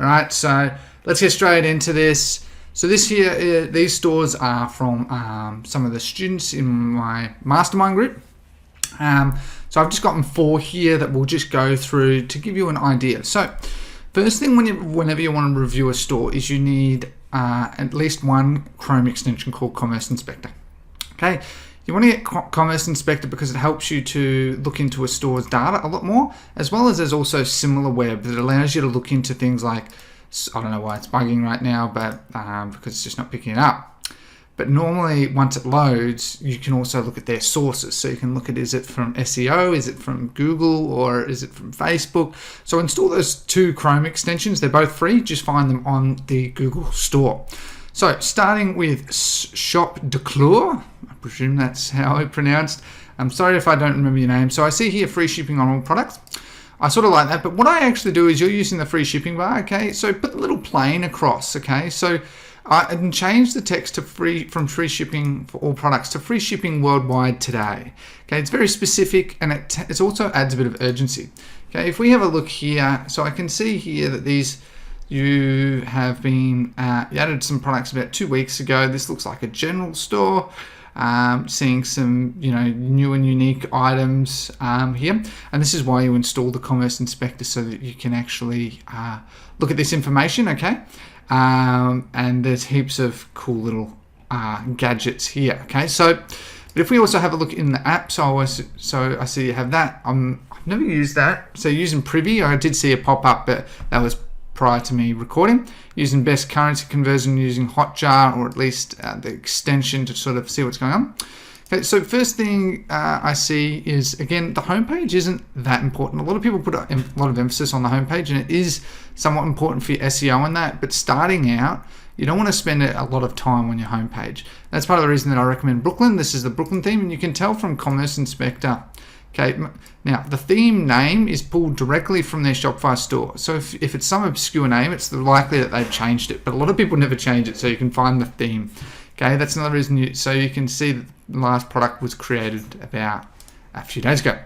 All right, so let's get straight into this. So this here, these stores are from some of the students in my mastermind group. So I've just gotten 4 here that we'll just go through to give you an idea. So first thing, whenever you want to review a store, is you need at least one Chrome extension called Commerce Inspector. Okay, you want to get Commerce Inspector because it helps you to look into a store's data a lot more, as well as there's also SimilarWeb that allows you to look into things like, I don't know why it's bugging right now, but because it's just not picking it up. But normally, once it loads, you can also look at their sources. So you can look at, is it from SEO, is it from Google, or is it from Facebook? So install those 2 Chrome extensions. They're both free. Just find them on the Google store. So starting with Shop Declure, I presume that's how it's pronounced. I'm sorry if I don't remember your name. So I see here free shipping on all products. I sort of like that. But what I actually do is you're using the free shipping bar, okay? So put the little plane across, okay? So I can change the text to from free shipping for all products to free shipping worldwide today. Okay, it's very specific, and it also adds a bit of urgency. Okay, if we have a look here, so I can see here that you have been you added some products about 2 weeks ago. This looks like a general store. Seeing some new and unique items here, and this is why you install the Commerce Inspector, so that you can actually look at this information. Okay. And there's heaps of cool little gadgets here. Okay, so but if we also have a look in the app, so I see you have that. I've never used that. So using Privy, I did see a pop up, but that was prior to me recording. Using best currency conversion using Hotjar, or at least the extension to sort of see what's going on. Okay, so first thing I see is, again, the homepage isn't that important. A lot of people put a lot of emphasis on the homepage, and it is somewhat important for your SEO and that, but starting out, you don't want to spend a lot of time on your homepage. That's part of the reason that I recommend Brooklyn. This is the Brooklyn theme, and you can tell from Commerce Inspector. Okay, now the theme name is pulled directly from their Shopify store. So if it's some obscure name, it's likely that they've changed it, but a lot of people never change it, so you can find the theme. Okay, that's another reason so you can see that the last product was created about a few days ago.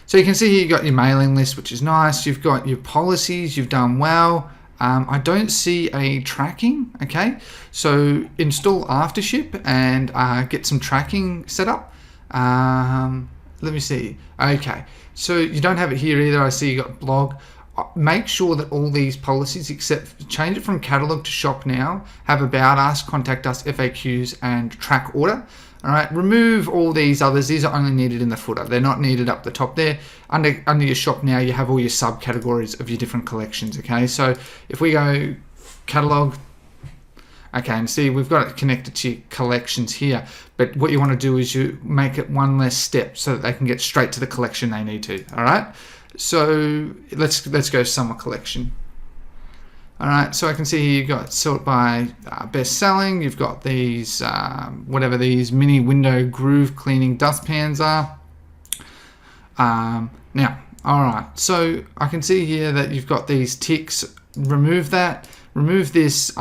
So you can see here you've got your mailing list, which is nice. You've got your policies, you've done well. I don't see a tracking, okay? So install Aftership and get some tracking set up. Let me see. Okay, so you don't have it here either. I see you got blog. Make sure that all these policies, except change it from catalog to shop now, have about us, contact us, FAQs, and track order. All right, remove all these others. These are only needed in the footer. They're not needed up the top there. Under your shop now, you have all your subcategories of your different collections. Okay, so if we go catalog, okay, and see we've got it connected to your collections here. But what you want to do is you make it one less step so that they can get straight to the collection they need to. All right. So let's go summer collection. All right, so I can see here you've got sort by best selling. You've got these whatever these mini window groove cleaning dustpans are. Now, all right, so I can see here that you've got these ticks. Remove that. Remove this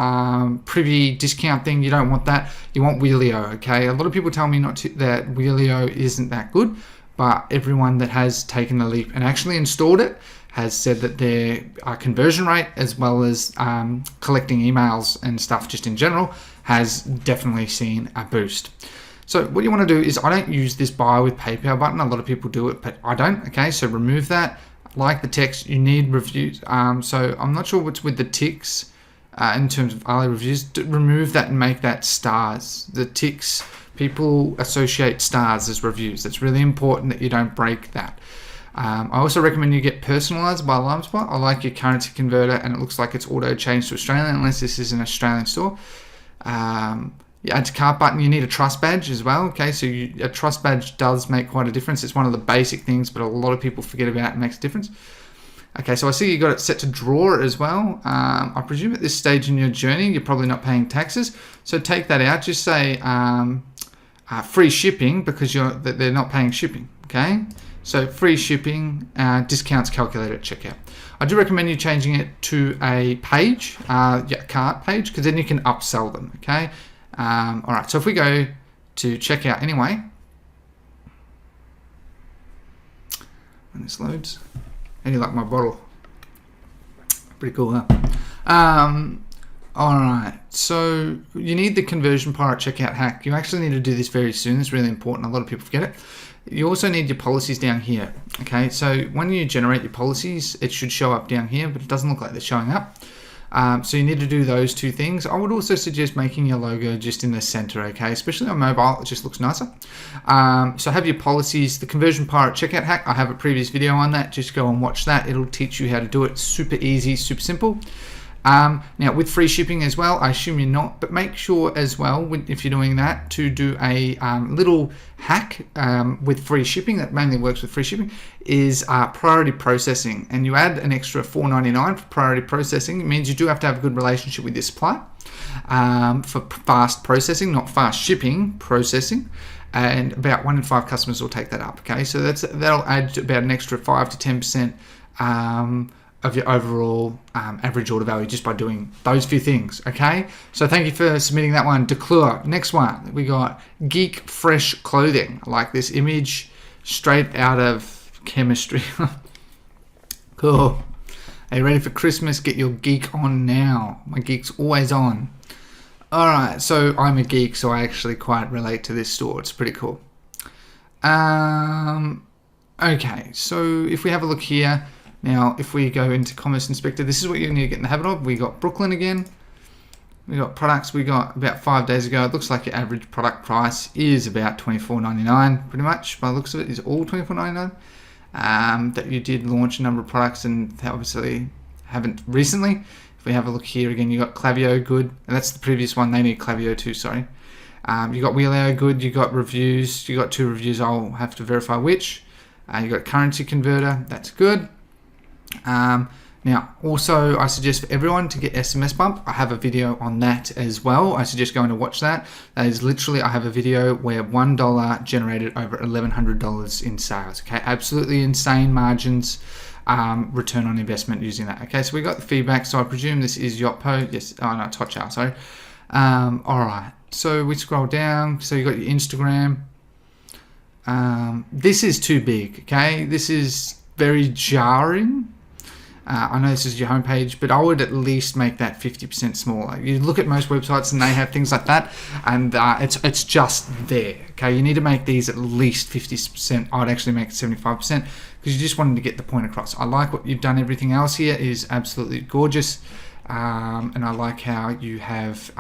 privy discount thing. You don't want that. You want Wheelio. Okay, a lot of people tell me that Wheelio isn't that good. But everyone that has taken the leap and actually installed it has said that their conversion rate, as well as collecting emails and stuff just in general, has definitely seen a boost. So what you want to do is, I don't use this buy with PayPal button. A lot of people do it, but I don't. Okay, so remove that. Like the text, you need reviews. So I'm not sure what's with the ticks in terms of early reviews. Remove that and make that stars. The ticks, people associate stars as reviews. It's really important that you don't break that. I also recommend you get personalized by AlarmSpot. I like your currency converter, and it looks like it's auto changed to Australian unless this is an Australian store. You add to cart button. You need a trust badge as well. Okay, so a trust badge does make quite a difference. It's one of the basic things, but a lot of people forget about it. It makes a difference. Okay, so I see you got it set to drawer as well. I presume at this stage in your journey, you're probably not paying taxes. So take that out. Just say free shipping, because they're not paying shipping. Okay, so free shipping, discounts calculated at checkout. I do recommend you changing it to a page, cart page, because then you can upsell them. Okay. All right. So if we go to checkout anyway, when this loads, and you like my bottle, Pretty cool, huh? All right, so you need the conversion pirate checkout hack. You actually need to do this very soon. It's really important. A lot of people forget it. You also need your policies down here. Okay, so when you generate your policies, it should show up down here, but it doesn't look like they're showing up. So you need to do those two things. I would also suggest making your logo just in the center, okay? Especially on mobile, it just looks nicer. So have your policies, the conversion pirate checkout hack. I have a previous video on that. Just go and watch that. It'll teach you how to do it. Super easy, super simple. Now with free shipping as well, I assume you're not, but make sure as well, if you're doing that, to do a little hack with free shipping that mainly works with free shipping, is priority processing. And you add an extra $4.99 for priority processing. It means you do have to have a good relationship with your supplier for fast processing, not fast shipping, processing. And about 1 in 5 customers will take that up. Okay, so that'll add about an extra 5 to 10% of your overall average order value just by doing those few things. Okay, so thank you for submitting that one. Declure. Next one, we got Geek Fresh Clothing. I like this image, straight out of chemistry. Cool. Are you ready for Christmas? Get your geek on now. My geek's always on. All right, so I'm a geek, so I actually quite relate to this store. It's pretty cool. Okay, so if we have a look here. Now, if we go into Commerce Inspector, this is what you need to get in the habit of. We got Brooklyn again. We got products we got about 5 days ago. It looks like your average product price is about $24.99, pretty much. By the looks of it, is all $24.99. That you did launch a number of products and obviously haven't recently. If we have a look here again, you got Klaviyo, good. And that's the previous one. They need Klaviyo too, sorry. You got Wheelio, good. You got reviews. You got 2 reviews. I'll have to verify which. You got Currency Converter. That's good. Now, also, I suggest for everyone to get SMS Bump. I have a video on that as well. I suggest going to watch that. That is literally, I have a video where $1 generated over $1,100 in sales. Okay, absolutely insane margins, return on investment using that. Okay, so we got the feedback. So I presume this is Yotpo. Yes, oh no, Totchow, sorry. All right, so we scroll down. So you got your Instagram. This is too big. Okay, this is very jarring. I know this is your homepage, but I would at least make that 50% smaller. You look at most websites and they have things like that, and it's just there. Okay, you need to make these at least 50%. I'd actually make it 75% because you just wanted to get the point across. I like what you've done. Everything else here is absolutely gorgeous, and I like how you have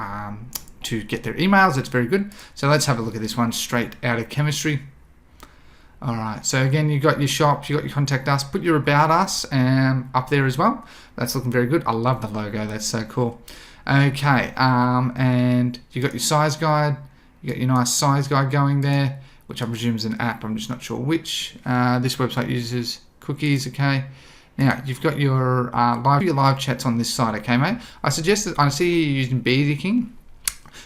to get their emails. It's very good. So let's have a look at this one straight out of chemistry. All right, so again, you got your shop, you got your contact us, put your about us up there as well. That's looking very good. I love the logo, that's so cool. Okay, and you got your size guide, you got your nice size guide going there, which I presume is an app, I'm just not sure which. This website uses cookies, okay. Now, you've got your live chats on this side, okay, mate? I suggest that, I see you using BD King.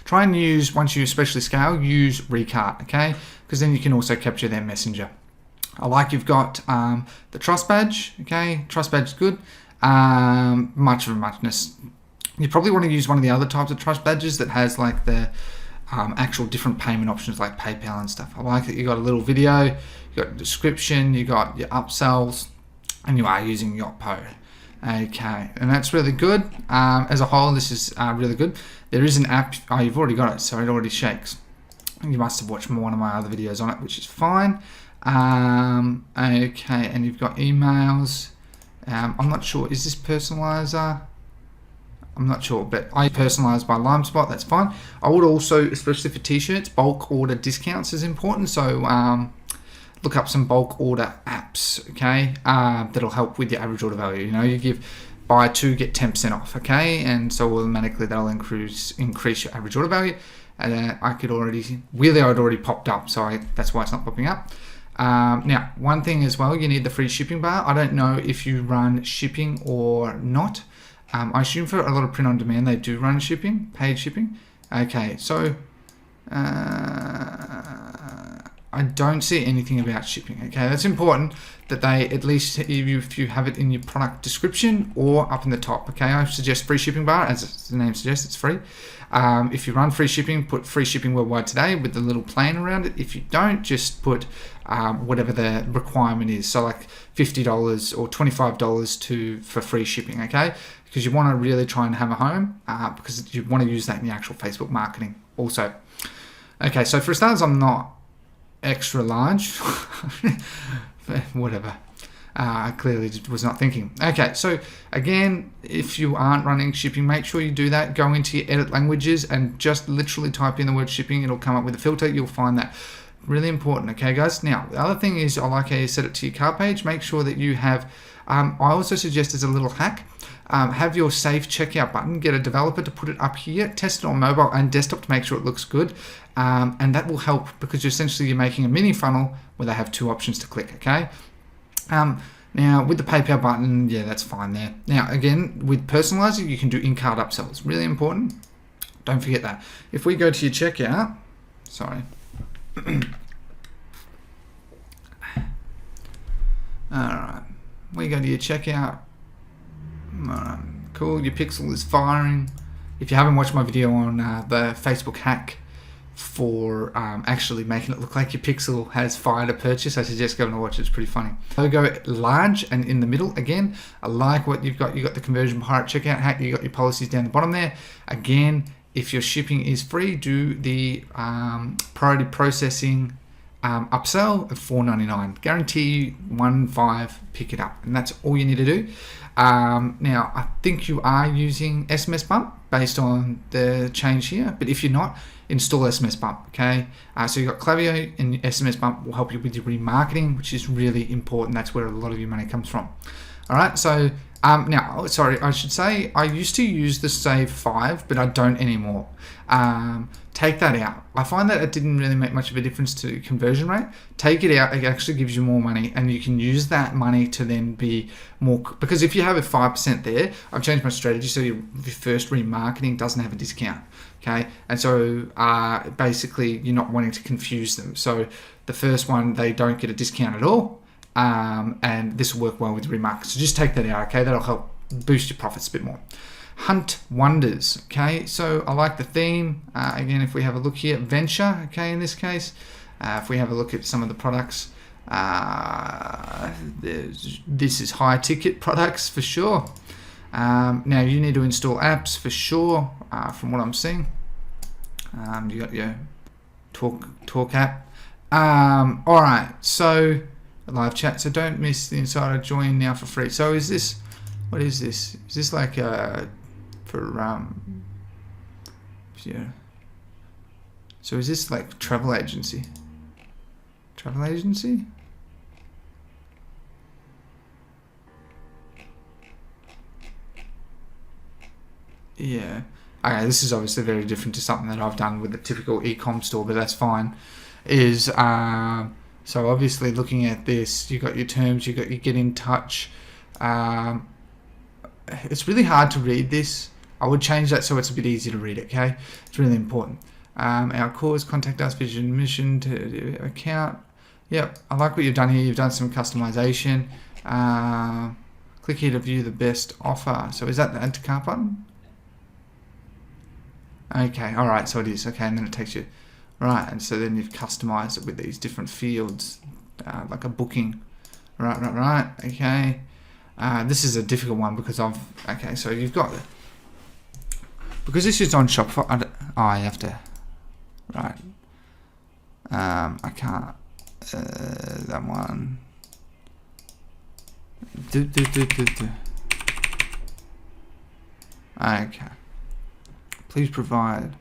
Try and use, once you especially scale, use Recart, okay? Because then you can also capture their messenger. I like you've got the trust badge, okay? Trust badge is good. Much of a muchness. You probably want to use one of the other types of trust badges that has like the actual different payment options like PayPal and stuff. I like that you got a little video, you got a description, you got your upsells, and you are using Yotpo. Okay, and that's really good. As a whole, this is really good. There is an app. Oh, you've already got it, so it already shakes. You must have watched one of my other videos on it, which is fine. Okay, and you've got emails. I'm not sure. Is this personalizer? I'm not sure, but I personalize by LimeSpot. That's fine. I would also, especially for t-shirts, bulk order discounts is important. So look up some bulk order apps, okay? That'll help with your average order value. You know, you give buy 2 get 10% off, okay? And so automatically that'll increase your average order value. And I could already Wheelio had already popped up, so that's why it's not popping up. Now, one thing as well, you need the free shipping bar. I don't know if you run shipping or not. I assume for a lot of print on demand they do run shipping, paid shipping. Okay, so I don't see anything about shipping. Okay, that's important that they at least, if you have it in your product description or up in the top. Okay, I suggest free shipping bar, as the name suggests, it's free. If you run free shipping, put free shipping worldwide today with the little plan around it. If you don't, just put whatever the requirement is. So like $50 or $25 for free shipping. Okay, because you want to really try and hammer home because you want to use that in your actual Facebook marketing also. Okay, so for starters, I'm not extra large. Whatever. I clearly was not thinking. Okay, so again, if you aren't running shipping, make sure you do that. Go into your edit languages and just literally type in the word shipping. It'll come up with a filter. You'll find that really important. Okay, guys. Now, the other thing is, I like how you set it to your cart page. Make sure that you have, I also suggest as a little hack, have your save checkout button, get a developer to put it up here, test it on mobile and desktop to make sure it looks good. And that will help because you're making a mini funnel where they have two options to click, okay? Now, with the PayPal button, yeah, that's fine there. Now, again, with personalizing, you can do in-cart upsells. Really important. Don't forget that. If we go to your checkout, sorry. Alright, we go to your checkout. Alright, cool, your pixel is firing. If you haven't watched my video on the Facebook hack for actually making it look like your pixel has fired a purchase, I suggest going to watch it. It's pretty funny. Logo large and in the middle. Again, I like what you've got. You've got the conversion pirate checkout hack. You got your policies down the bottom there. Again, if your shipping is free, do the priority processing upsell at $4.99. Guarantee you 1.5, pick it up, and that's all you need to do. Now, I think you are using SMS Bump based on the change here, but if you're not, install SMS Bump, okay? So you've got Klaviyo, and SMS Bump will help you with your remarketing, which is really important. That's where a lot of your money comes from. All right, so now, sorry, I should say, I used to use the Save 5, but I don't anymore. Take that out. I find that it didn't really make much of a difference to conversion rate. Take it out, it actually gives you more money, and you can use that money to then be more, because if you have a 5% there, I've changed my strategy so your first remarketing doesn't have a discount, okay? And so basically you're not wanting to confuse them. So the first one, they don't get a discount at all, and this will work well with remarketing. So just take that out, okay? That'll help boost your profits a bit more. Hunt wonders, okay? So I like the theme. Again, if we have a look here, venture, okay, in this case. If we have a look at some of the products, this is high ticket products for sure. Now you need to install apps for sure, from what I'm seeing. You got your talk app. All right, so live chat. So don't miss the insider. Join now for free. So is this? What is this? Is this like for yeah? So is this like travel agency? Travel agency? Yeah. Okay, this is obviously very different to something that I've done with a typical e-com store, but that's fine. So obviously looking at this, you got your terms, you got your get in touch. It's really hard to read this. I would change that so it's a bit easier to read, okay? It's really important. Our cause, contact us, vision, mission, to account. Yep, I like what you've done here. You've done some customization. Click here to view the best offer. So is that the add to cart button? Okay, all right, so it is. Okay, and then it takes you, right, and so then you've customized it with these different fields, like a booking. Right, okay. This is a difficult one because okay, so you've got, because this is on Shopify, you have to, right, I can't, that one, okay, please provide,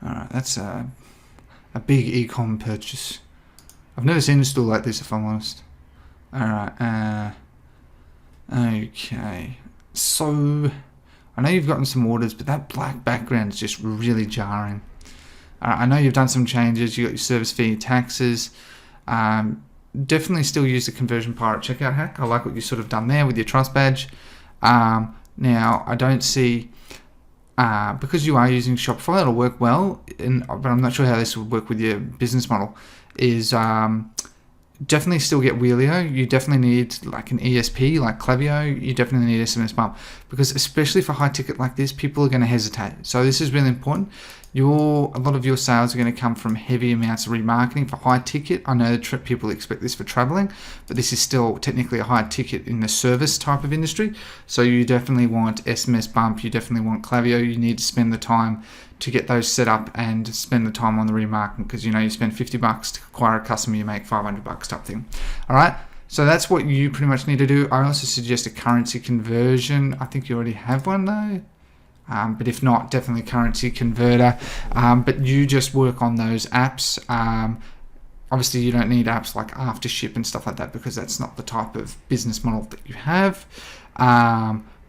alright, that's a big e-com purchase. I've never seen a store like this, if I'm honest. Alright, okay. So, I know you've gotten some orders, but that black background is just really jarring. I know you've done some changes. You got your service fee, your taxes. definitely still use the conversion pirate checkout hack. I like what you sort of done there with your trust badge. Now, I don't see, because you are using Shopify, it'll work well, but I'm not sure how this would work with your business model, is definitely still get Wheelio. You definitely need like an ESP, like Klaviyo. You definitely need SMS bump, because especially for high ticket like this, people are going to hesitate. So this is really important. A lot of your sales are going to come from heavy amounts of remarketing for high ticket. I know that people expect this for traveling, but this is still technically a high ticket in the service type of industry. So you definitely want SMS bump. You definitely want Klaviyo. You need to spend the time to get those set up and spend the time on the remarketing, because you spend $50 to acquire a customer, you make $500 type thing. All right. So that's what you pretty much need to do. I also suggest a currency conversion. I think you already have one though. But if not, definitely currency converter. But you just work on those apps. Obviously, you don't need apps like Aftership and stuff like that, because that's not the type of business model that you have.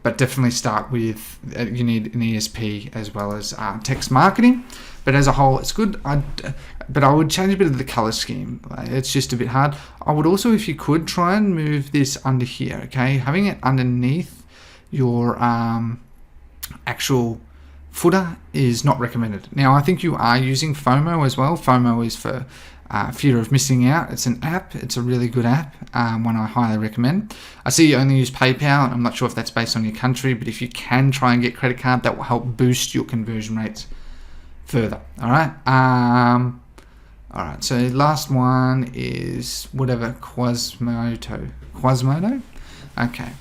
But definitely start with, you need an ESP as well as text marketing. But as a whole, it's good. But I would change a bit of the color scheme. It's just a bit hard. I would also, if you could, try and move this under here, okay? Having it underneath your actual footer is not recommended. Now, I think you are using FOMO as well. FOMO is for fear of missing out. It's an app. It's a really good app, one I highly recommend. I see you only use PayPal. I'm not sure if that's based on your country, but if you can try and get credit card, that will help boost your conversion rates further. All right. All right. So last one is whatever, Quasmodo. Okay.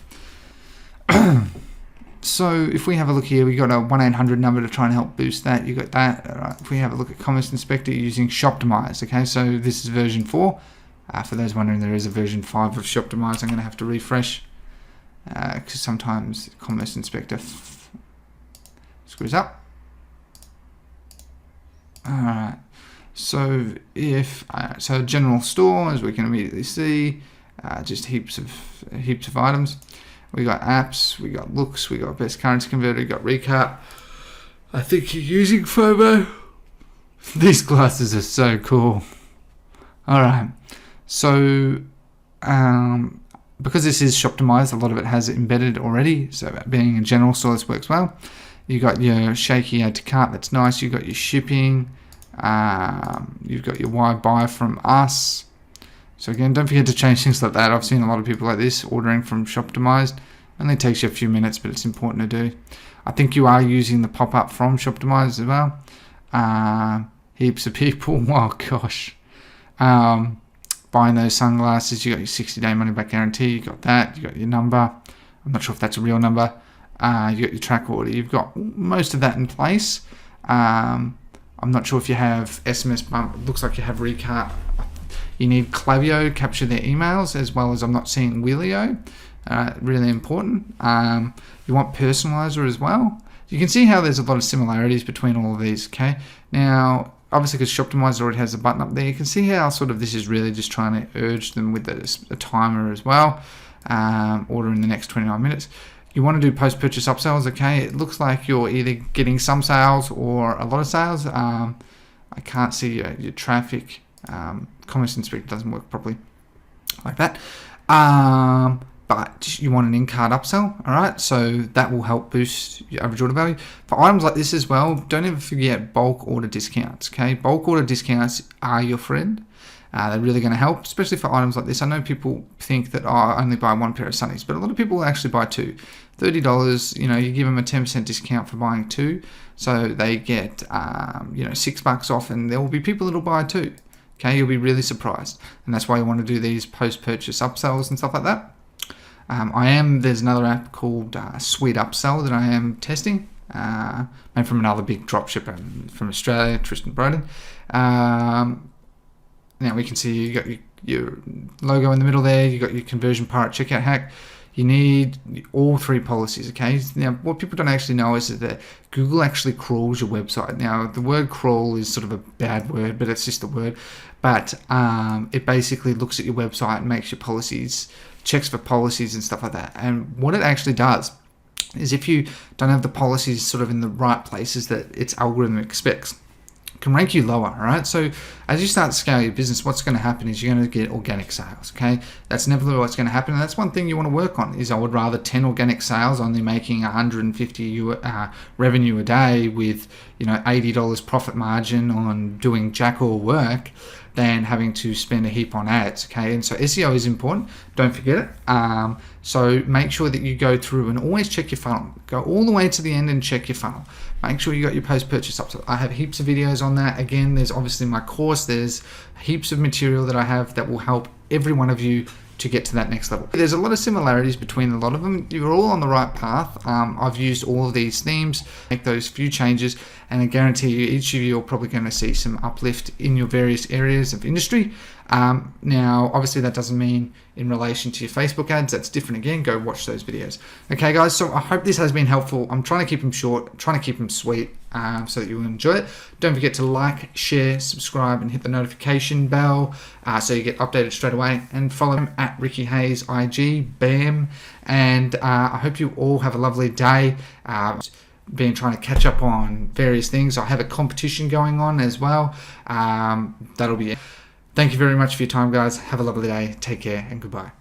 So if we have a look here, we got a 1-800 number to try and help boost that. You got that. All right. If we have a look at Commerce Inspector using Shoptimize, okay, so this is version 4. For those wondering, there is a version 5 of Shoptimize. I'm going to have to refresh because sometimes Commerce Inspector screws up. All right. So so general store, as we can immediately see, just heaps of items. We got apps, we got looks, we got best currency converter, we got recap. I think you're using FOMO. These glasses are so cool. All right. So, because this is Shoptimized, a lot of it has it embedded already. So being a general store, this works well. You got your shaky add to cart, that's nice. You got your shipping. You've got your why buy from us. So again, don't forget to change things like that. I've seen a lot of people like this ordering from Shoptimized. Only takes you a few minutes, but it's important to do. I think you are using the pop-up from Shoptimized as well. Heaps of people. Oh gosh. Buying those sunglasses. You got your 60-day money-back guarantee. You got that. You got your number. I'm not sure if that's a real number. You got your track order. You've got most of that in place. I'm not sure if you have SMS bump. It looks like you have recart. You need Klaviyo, capture their emails, as well as I'm not seeing Wheelio. Really important. You want personalizer as well. You can see how there's a lot of similarities between all of these, okay? Now, obviously because Shoptimizer already has a button up there, you can see how sort of this is really just trying to urge them with a timer as well. Order in the next 29 minutes. You want to do post-purchase upsells, okay? It looks like you're either getting some sales or a lot of sales. I can't see your traffic. Commerce Inspector doesn't work properly like that. But you want an in-cart upsell, all right? So that will help boost your average order value. For items like this as well, don't ever forget bulk order discounts, okay? Bulk order discounts are your friend. They're really going to help, especially for items like this. I know people think that, I only buy one pair of sunnies, but a lot of people actually buy two. $30, you give them a 10% discount for buying two. So they get, $6 off, and there will be people that will buy two. Okay, you'll be really surprised. And that's why you want to do these post-purchase upsells and stuff like that. There's another app called Sweet Upsell that I am testing, made from another big dropshipper from Australia, Tristan Broden. Now we can see you got your logo in the middle there, you got your conversion pirate checkout hack. You need all three policies, okay? Now, what people don't actually know is that Google actually crawls your website. Now, the word crawl is sort of a bad word, but it's just a word. But it basically looks at your website and makes your policies, checks for policies and stuff like that. And what it actually does is if you don't have the policies sort of in the right places that its algorithm expects, can rank you lower. All right, so as you start to scale your business, what's going to happen is you're going to get organic sales. Okay, that's never what's going to happen, and that's one thing you want to work on. Is I would rather 10 organic sales, only making 150 revenue a day with $80 profit margin on doing jack all work, than having to spend a heap on ads. Okay, and so SEO is important. Don't forget it. So make sure that you go through and always check your funnel. Go all the way to the end and check your funnel. Make sure you got your post-purchase up. So I have heaps of videos on that. Again, there's obviously my course. There's heaps of material that I have that will help every one of you to get to that next level. There's a lot of similarities between a lot of them. You're all on the right path. I've used all of these themes, make those few changes, and I guarantee you each of you are probably going to see some uplift in your various areas of industry. Now, obviously that doesn't mean in relation to your Facebook ads. That's different again. Go watch those videos. Okay, guys, so I hope this has been helpful. I'm trying to keep them short, trying to keep them sweet, so that you will enjoy it. Don't forget to like, share, subscribe, and hit the notification bell so you get updated straight away. And follow him at Ricky Hayes IG, BAM. And I hope you all have a lovely day. Been trying to catch up on various things. I have a competition going on as well. That'll be it. Thank you very much for your time, guys. Have a lovely day. Take care and goodbye.